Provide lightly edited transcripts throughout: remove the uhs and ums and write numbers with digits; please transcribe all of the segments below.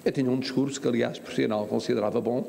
Eu tinha um discurso que, aliás, por sinal, considerava bom,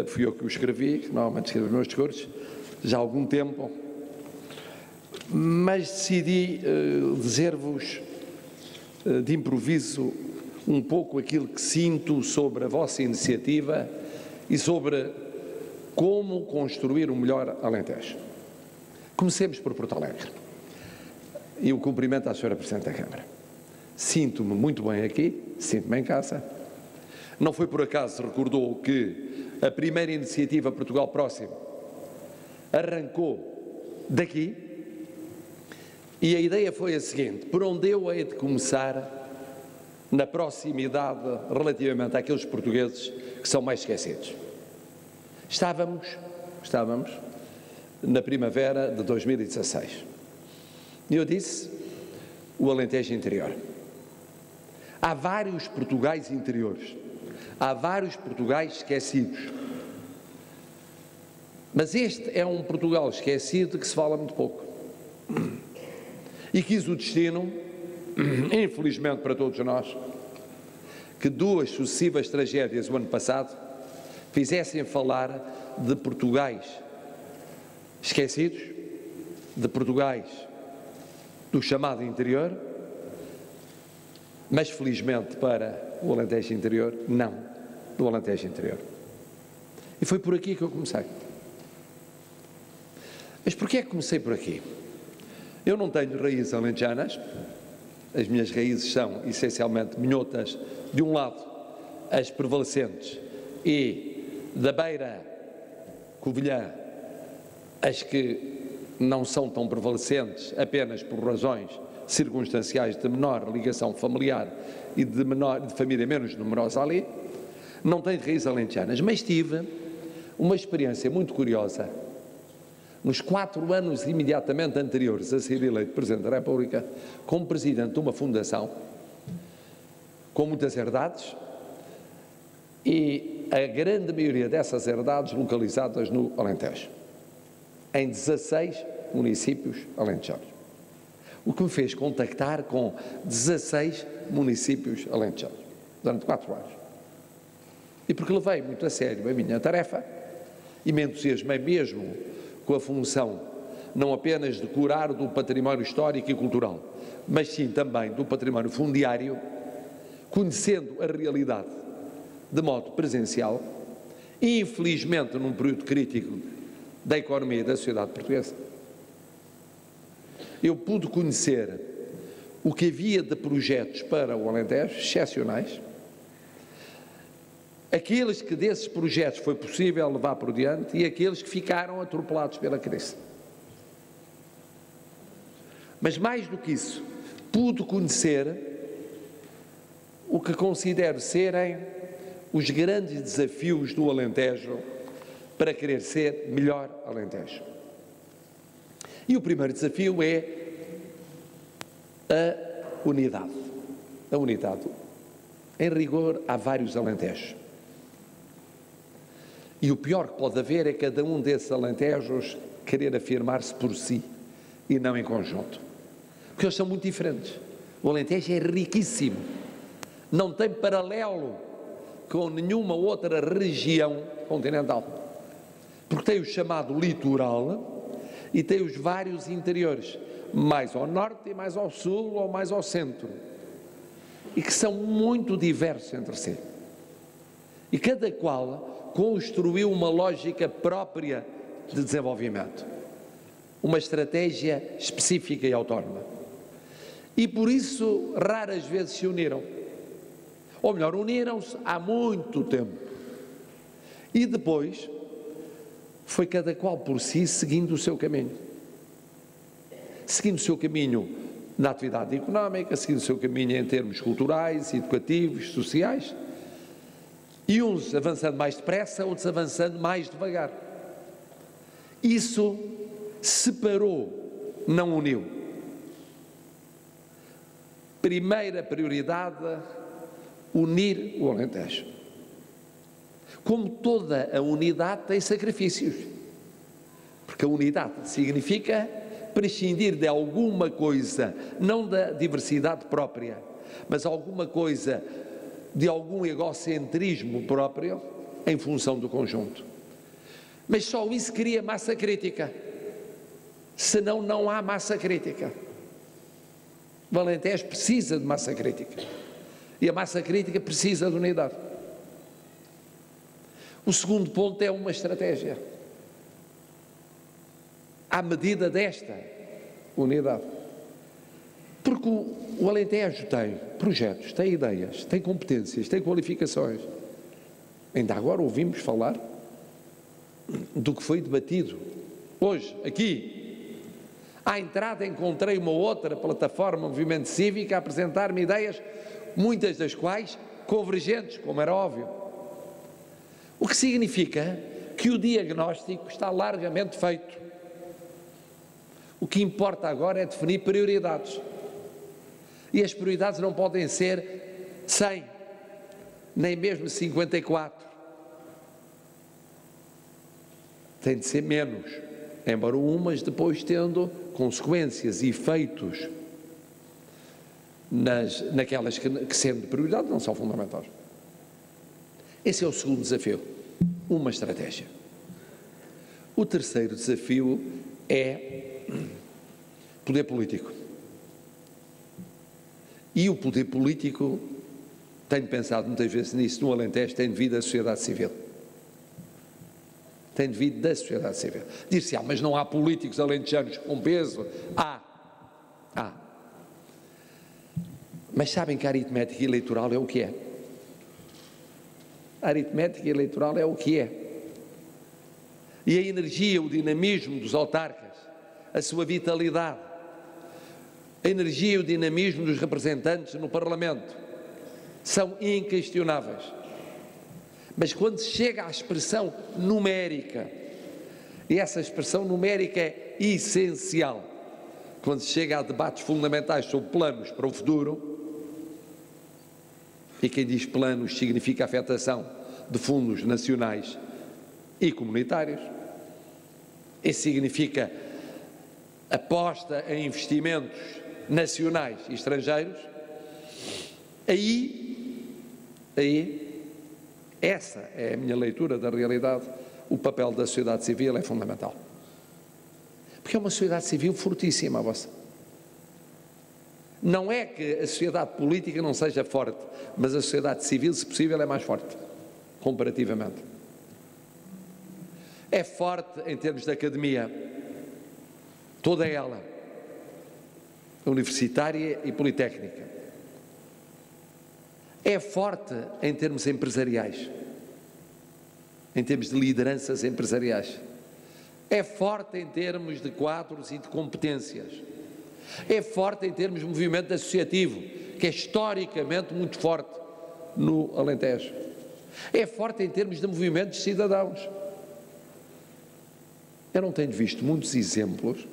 fui eu que o escrevi, normalmente escrevo os meus discursos, já há algum tempo, mas decidi dizer-vos de improviso um pouco aquilo que sinto sobre a vossa iniciativa e sobre como construir um melhor Alentejo. Comecemos por Porto Alegre. E o cumprimento à Sra. Presidente da Câmara. Sinto-me muito bem aqui, sinto-me em casa. Não foi por acaso, recordou, que a primeira iniciativa Portugal Próximo arrancou daqui, e a ideia foi a seguinte: por onde eu hei de começar na proximidade relativamente àqueles portugueses que são mais esquecidos. Estávamos na primavera de 2016. E eu disse, o Alentejo interior. Há vários Portugais interiores, há vários Portugais esquecidos. Mas este é um Portugal esquecido de que se fala muito pouco. E quis o destino, infelizmente para todos nós, que duas sucessivas tragédias o ano passado fizessem falar de Portugais esquecidos, de Portugais do chamado interior, mas felizmente para o Alentejo interior, não do Alentejo interior. E foi por aqui que eu comecei. Mas porquê é que comecei por aqui? Eu não tenho raízes alentejanas, as minhas raízes são essencialmente minhotas, de um lado as prevalecentes e da beira covilhã as que não são tão prevalecentes apenas por razões circunstanciais de menor ligação familiar e de família menos numerosa ali, não tenho raízes alentejanas, mas tive uma experiência muito curiosa. Nos 4 anos imediatamente anteriores a ser eleito Presidente da República, como Presidente de uma fundação, com muitas herdades, e a grande maioria dessas herdades localizadas no Alentejo, em 16 municípios alentejanos. O que me fez contactar com 16 municípios alentejanos, durante 4 anos. E porque levei muito a sério a minha tarefa, e me entusiasmei mesmo com a função, não apenas de curar do património histórico e cultural, mas sim também do património fundiário, conhecendo a realidade de modo presencial, e infelizmente num período crítico da economia e da sociedade portuguesa, eu pude conhecer o que havia de projetos para o Alentejo, excepcionais, aqueles que desses projetos foi possível levar por diante e aqueles que ficaram atropelados pela crise. Mas mais do que isso, pude conhecer o que considero serem os grandes desafios do Alentejo para querer ser melhor Alentejo. E o primeiro desafio é a unidade. A unidade. Em rigor, há vários Alentejos. E o pior que pode haver é cada um desses Alentejos querer afirmar-se por si e não em conjunto. Porque eles são muito diferentes. O Alentejo é riquíssimo. Não tem paralelo com nenhuma outra região continental. Porque tem o chamado litoral e tem os vários interiores, mais ao norte e mais ao sul ou mais ao centro. E que são muito diversos entre si. E cada qual construiu uma lógica própria de desenvolvimento, uma estratégia específica e autónoma. E por isso raras vezes se uniram. Ou melhor, uniram-se há muito tempo. E depois foi cada qual por si seguindo o seu caminho. Seguindo o seu caminho na atividade económica, seguindo o seu caminho em termos culturais, educativos, sociais. E uns avançando mais depressa, outros avançando mais devagar. Isso separou, não uniu. Primeira prioridade, unir o Alentejo. Como toda a unidade tem sacrifícios. Porque a unidade significa prescindir de alguma coisa, não da diversidade própria, mas alguma coisa de algum egocentrismo próprio em função do conjunto. Mas só isso cria massa crítica, senão não há massa crítica. O Alentejo precisa de massa crítica e a massa crítica precisa de unidade. O segundo ponto é uma estratégia à medida desta unidade, porque o Alentejo tem projetos, tem ideias, tem competências, tem qualificações. Ainda agora ouvimos falar do que foi debatido hoje aqui. À entrada encontrei uma outra plataforma, Movimento Cívico, a apresentar-me ideias, muitas das quais convergentes, como era óbvio. O que significa que o diagnóstico está largamente feito. O que importa agora é definir prioridades. E as prioridades não podem ser 100, nem mesmo 54. Tem de ser menos, embora umas depois tendo consequências e efeitos naquelas que sendo de prioridade não são fundamentais. Esse é o segundo desafio, uma estratégia. O terceiro desafio é poder político. E o poder político, tenho pensado muitas vezes nisso, no Alentejo, tem devido à sociedade civil. Tem devido da sociedade civil. Diz-se, mas não há políticos alentejanos com peso? Há. Mas sabem que a aritmética eleitoral é o que é? A aritmética eleitoral é o que é. E a energia, o dinamismo dos autarcas, a sua vitalidade, a energia e o dinamismo dos representantes no Parlamento são inquestionáveis. Mas quando se chega à expressão numérica, e essa expressão numérica é essencial, quando se chega a debates fundamentais sobre planos para o futuro, e quem diz planos significa afetação de fundos nacionais e comunitários, isso significa aposta em investimentos nacionais e estrangeiros, aí essa é a minha leitura da realidade, o papel da sociedade civil é fundamental. Porque é uma sociedade civil fortíssima a vossa. Não é que a sociedade política não seja forte, mas a sociedade civil, se possível, é mais forte, comparativamente. É forte em termos de academia, toda ela, universitária e politécnica. É forte em termos empresariais, em termos de lideranças empresariais. É forte em termos de quadros e de competências. É forte em termos de movimento associativo, que é historicamente muito forte no Alentejo. É forte em termos de movimentos de cidadãos. Eu não tenho visto muitos exemplos,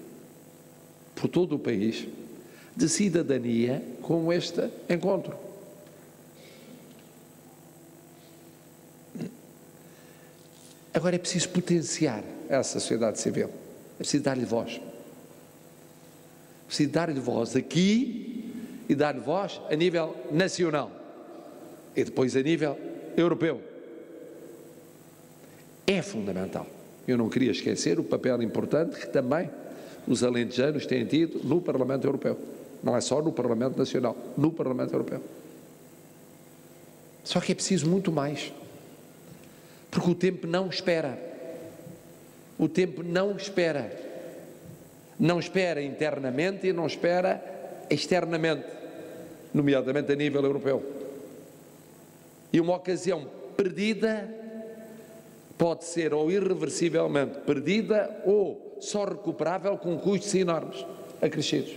por todo o país, de cidadania como este encontro. Agora é preciso potenciar essa sociedade civil, é preciso dar-lhe voz. É preciso dar-lhe voz aqui e dar-lhe voz a nível nacional e depois a nível europeu. É fundamental. Eu não queria esquecer o papel importante que também os alentejanos têm tido no Parlamento Europeu. Não é só no Parlamento Nacional, no Parlamento Europeu. Só que é preciso muito mais. Porque o tempo não espera. O tempo não espera. Não espera internamente e não espera externamente, nomeadamente a nível europeu. E uma ocasião perdida pode ser ou irreversivelmente perdida ou só recuperável com custos enormes, acrescidos.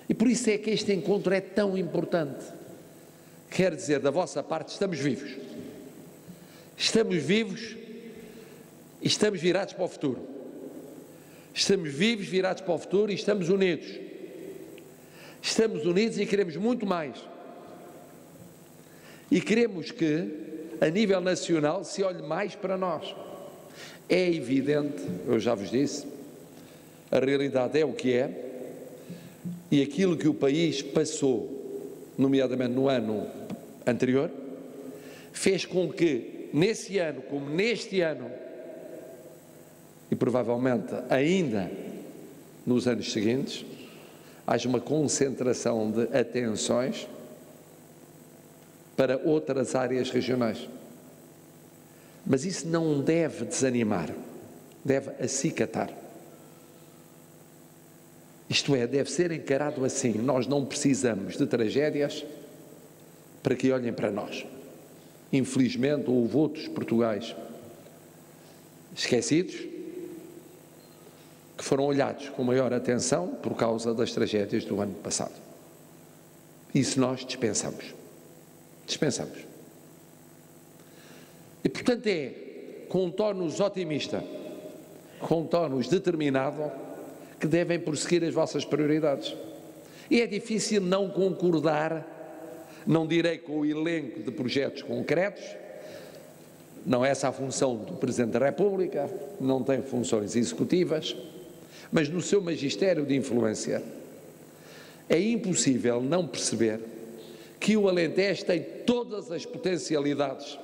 E por isso é que este encontro é tão importante. Quer dizer, da vossa parte, estamos vivos. Estamos vivos e estamos virados para o futuro. Estamos vivos, virados para o futuro e estamos unidos. Estamos unidos e queremos muito mais. E queremos que, a nível nacional, se olhe mais para nós. É evidente, eu já vos disse, a realidade é o que é, e aquilo que o país passou, nomeadamente no ano anterior, fez com que nesse ano, como neste ano, e provavelmente ainda nos anos seguintes, haja uma concentração de atenções para outras áreas regionais. Mas isso não deve desanimar, deve acicatar. Isto é, deve ser encarado assim. Nós não precisamos de tragédias para que olhem para nós. Infelizmente, houve outros Portugais esquecidos, que foram olhados com maior atenção por causa das tragédias do ano passado. Isso nós dispensamos. Dispensamos. E, portanto, é com um tónus otimista, com um tónus determinado, que devem prosseguir as vossas prioridades. E é difícil não concordar, não direi com o elenco de projetos concretos, não é essa a função do Presidente da República, não tem funções executivas, mas no seu magistério de influência é impossível não perceber que o Alentejo tem todas as potencialidades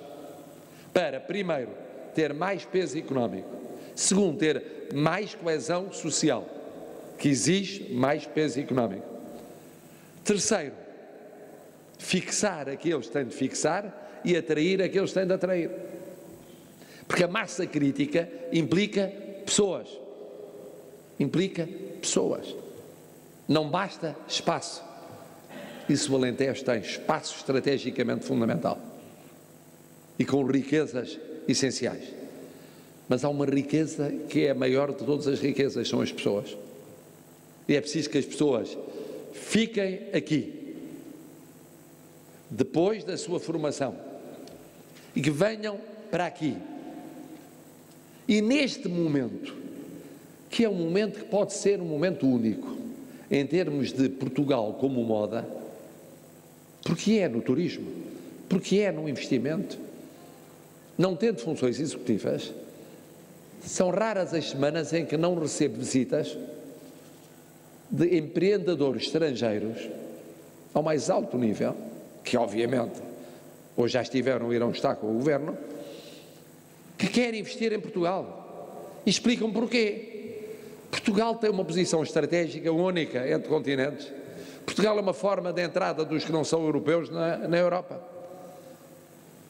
para, primeiro, ter mais peso económico, segundo, ter mais coesão social, que exige mais peso económico. Terceiro, fixar aqueles que têm de fixar e atrair aqueles que têm de atrair. Porque a massa crítica implica pessoas. Implica pessoas. Não basta espaço. Isso o Alentejo tem espaço estrategicamente fundamental e com riquezas essenciais. Mas há uma riqueza que é a maior de todas as riquezas, são as pessoas. E é preciso que as pessoas fiquem aqui, depois da sua formação, e que venham para aqui. E neste momento, que é um momento que pode ser um momento único, em termos de Portugal como moda, porque é no turismo, porque é no investimento, não tendo funções executivas, são raras as semanas em que não recebo visitas de empreendedores estrangeiros ao mais alto nível, que obviamente ou já estiveram ou irão estar com o Governo, que querem investir em Portugal. E explicam porquê. Portugal tem uma posição estratégica única entre continentes. Portugal é uma forma de entrada dos que não são europeus na Europa.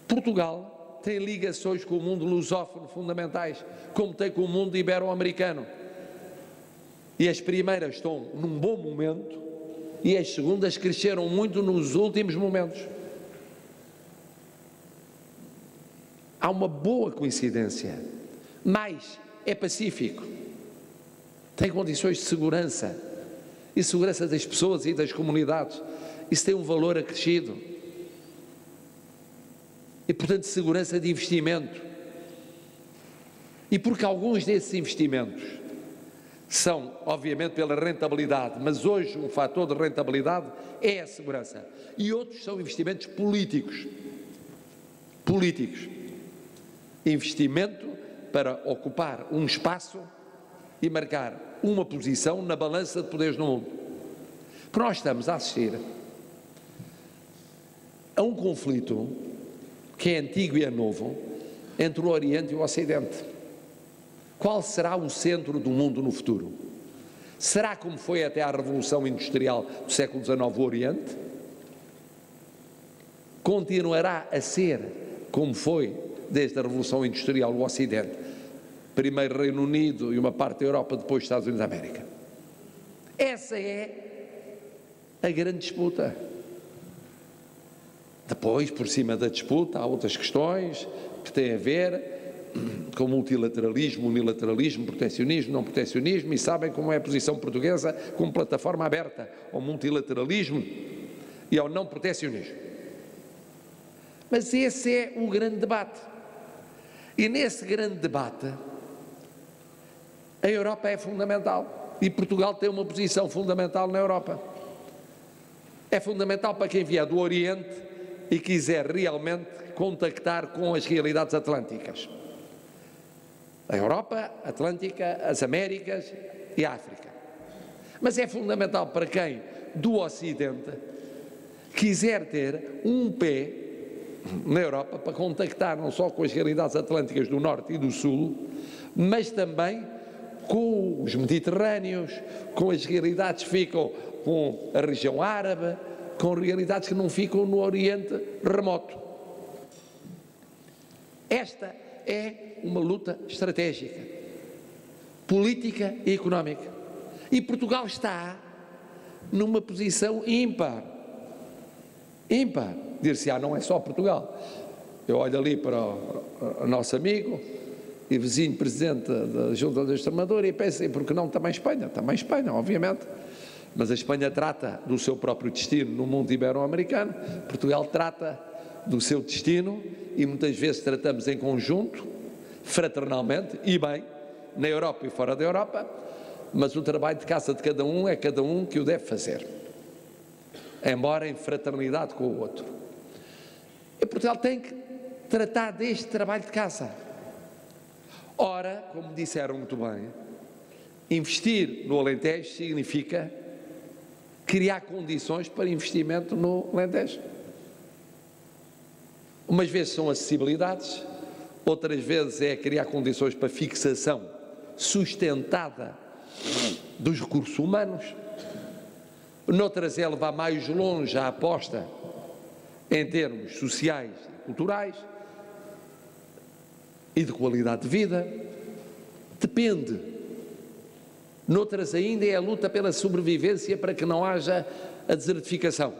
Portugal tem ligações com o mundo lusófono fundamentais, como tem com o mundo ibero-americano. E as primeiras estão num bom momento e as segundas cresceram muito nos últimos momentos. Há uma boa coincidência, mas é pacífico, tem condições de segurança e segurança das pessoas e das comunidades. Isso tem um valor acrescido. E, portanto, segurança de investimento. E porque alguns desses investimentos são, obviamente, pela rentabilidade, mas hoje um fator de rentabilidade é a segurança. E outros são investimentos políticos. Políticos. Investimento para ocupar um espaço e marcar uma posição na balança de poderes no mundo. Porque nós estamos a assistir a um conflito que é antigo e é novo entre o Oriente e o Ocidente. Qual será o centro do mundo no futuro? Será como foi até à Revolução Industrial do século XIX o Oriente? Continuará a ser como foi desde a Revolução Industrial o Ocidente? Primeiro Reino Unido e uma parte da Europa, depois Estados Unidos da América. Essa é a grande disputa. Depois, por cima da disputa, há outras questões que têm a ver com multilateralismo, unilateralismo, proteccionismo, não proteccionismo, e sabem como é a posição portuguesa como plataforma aberta ao multilateralismo e ao não proteccionismo. Mas esse é o grande debate. E nesse grande debate, a Europa é fundamental. E Portugal tem uma posição fundamental na Europa. É fundamental para quem vier do Oriente e quiser realmente contactar com as realidades atlânticas. A Europa, a Atlântica, as Américas e a África. Mas é fundamental para quem do Ocidente quiser ter um pé na Europa para contactar não só com as realidades atlânticas do Norte e do Sul, mas também com os mediterrâneos, com as realidades que ficam com a região árabe, com realidades que não ficam no Oriente remoto. Esta é uma luta estratégica, política e económica. E Portugal está numa posição ímpar. Ímpar. Dir-se-á, não é só Portugal. Eu olho ali para o nosso amigo e vizinho presidente da Junta da Extremadura e penso, por que não também Espanha? Também Espanha, obviamente. Mas a Espanha trata do seu próprio destino no mundo ibero-americano, Portugal trata do seu destino e muitas vezes tratamos em conjunto, fraternalmente e bem, na Europa e fora da Europa, mas o trabalho de casa de cada um é cada um que o deve fazer, embora em fraternidade com o outro. E Portugal tem que tratar deste trabalho de casa. Ora, como disseram muito bem, investir no Alentejo significa criar condições para investimento no Alentejo. Umas vezes são acessibilidades, outras vezes é criar condições para fixação sustentada dos recursos humanos, noutras é levar mais longe a aposta em termos sociais e culturais e de qualidade de vida. Depende. Noutras ainda é a luta pela sobrevivência para que não haja a desertificação,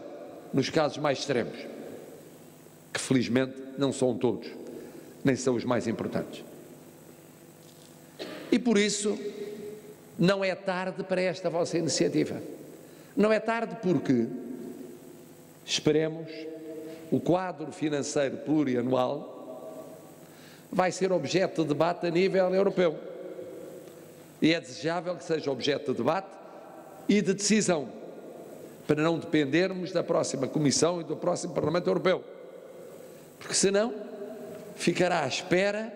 nos casos mais extremos, que felizmente não são todos, nem são os mais importantes. E por isso, não é tarde para esta vossa iniciativa. Não é tarde porque, esperemos, o quadro financeiro plurianual vai ser objeto de debate a nível europeu. E é desejável que seja objeto de debate e de decisão, para não dependermos da próxima Comissão e do próximo Parlamento Europeu. Porque senão ficará à espera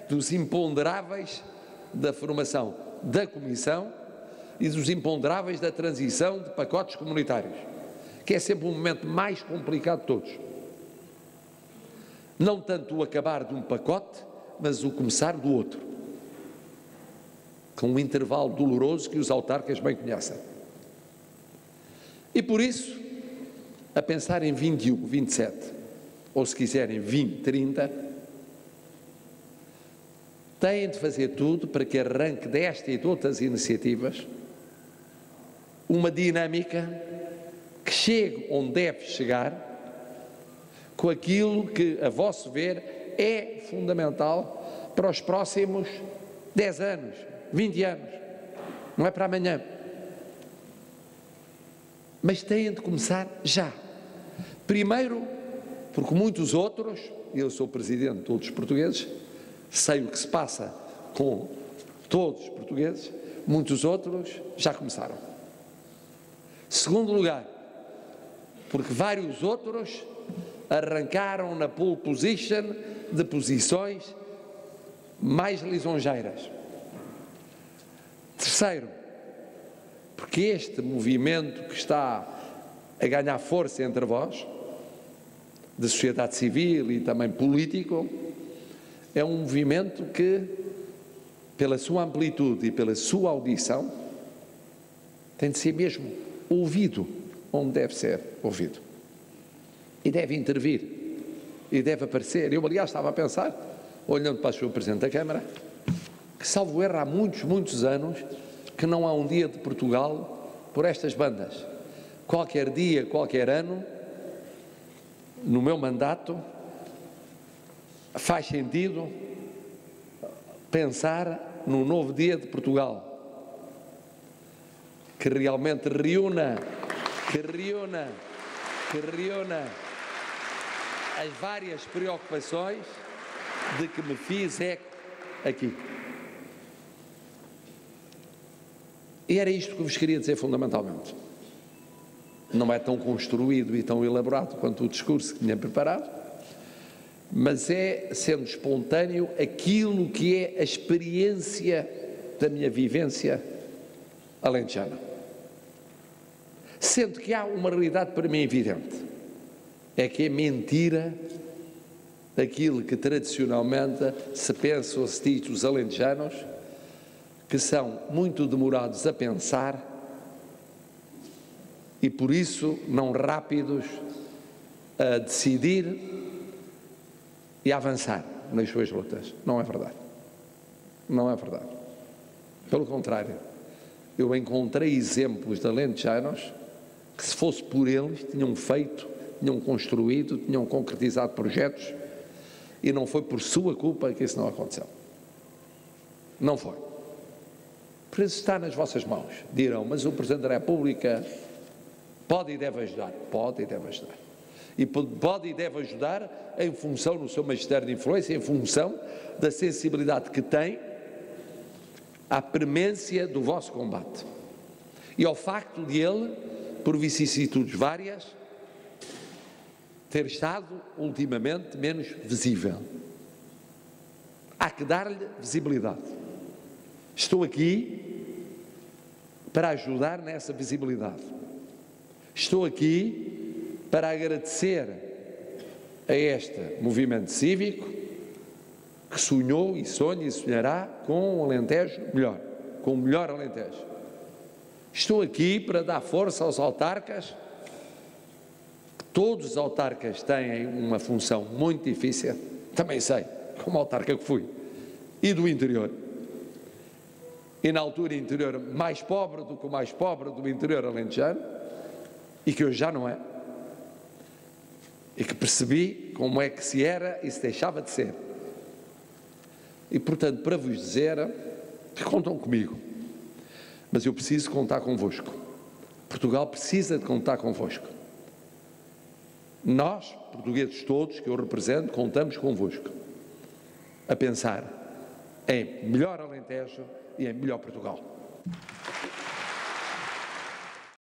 dos imponderáveis da formação da Comissão e dos imponderáveis da transição de pacotes comunitários, que é sempre o momento mais complicado de todos. Não tanto o acabar de um pacote, mas o começar do outro, com um intervalo doloroso que os autarcas bem conhecem. E por isso, a pensar em 21, 27, ou se quiserem 20, 30, têm de fazer tudo para que arranque desta e de outras iniciativas uma dinâmica que chegue onde deve chegar, com aquilo que, a vosso ver, é fundamental para os próximos 10 anos, 20 anos, não é para amanhã. Mas têm de começar já. Primeiro, porque muitos outros, eu sou presidente de todos os portugueses, sei o que se passa com todos os portugueses, muitos outros já começaram. Segundo lugar, porque vários outros arrancaram na pole position de posições mais lisonjeiras. Terceiro, porque este movimento que está a ganhar força entre vós, de sociedade civil e também político, é um movimento que, pela sua amplitude e pela sua audição, tem de ser mesmo ouvido onde deve ser ouvido. E deve intervir, e deve aparecer. Eu, aliás, estava a pensar, olhando para o Sr. Presidente da Câmara, que, salvo erro, há muitos, muitos anos que não há um dia de Portugal por estas bandas. Qualquer dia, qualquer ano, no meu mandato, faz sentido pensar num novo dia de Portugal, que realmente reúna as várias preocupações de que me fiz eco aqui. E era isto que vos queria dizer fundamentalmente. Não é tão construído e tão elaborado quanto o discurso que tinha preparado, mas é, sendo espontâneo, aquilo que é a experiência da minha vivência alentejana. Sendo que há uma realidade para mim evidente, é que é mentira daquilo que tradicionalmente se pensa ou se diz dos alentejanos, que são muito demorados a pensar e, por isso, não rápidos a decidir e a avançar nas suas lutas. Não é verdade. Não é verdade. Pelo contrário, eu encontrei exemplos de alentejanos que, se fosse por eles, tinham feito, tinham construído, tinham concretizado projetos, e não foi por sua culpa que isso não aconteceu. Não foi. Por isso está nas vossas mãos. Dirão, mas o Presidente da República pode e deve ajudar. Pode e deve ajudar. E pode e deve ajudar em função do seu magistério de influência, em função da sensibilidade que tem à premência do vosso combate. E ao facto de ele, por vicissitudes várias, ter estado ultimamente menos visível. Há que dar-lhe visibilidade. Estou aqui para ajudar nessa visibilidade. Estou aqui para agradecer a este movimento cívico que sonhou e sonha e sonhará com um Alentejo melhor, com um melhor Alentejo. Estou aqui para dar força aos autarcas. Todos os autarcas têm uma função muito difícil, também sei, como autarca que fui, e do interior. E na altura interior mais pobre do que o mais pobre do interior alentejano, e que hoje já não é. E que percebi como é que se era e se deixava de ser. E portanto, para vos dizer que contam comigo, mas eu preciso contar convosco. Portugal precisa de contar convosco. Nós, portugueses todos, que eu represento, contamos convosco a pensar em melhor Alentejo e em melhor Portugal.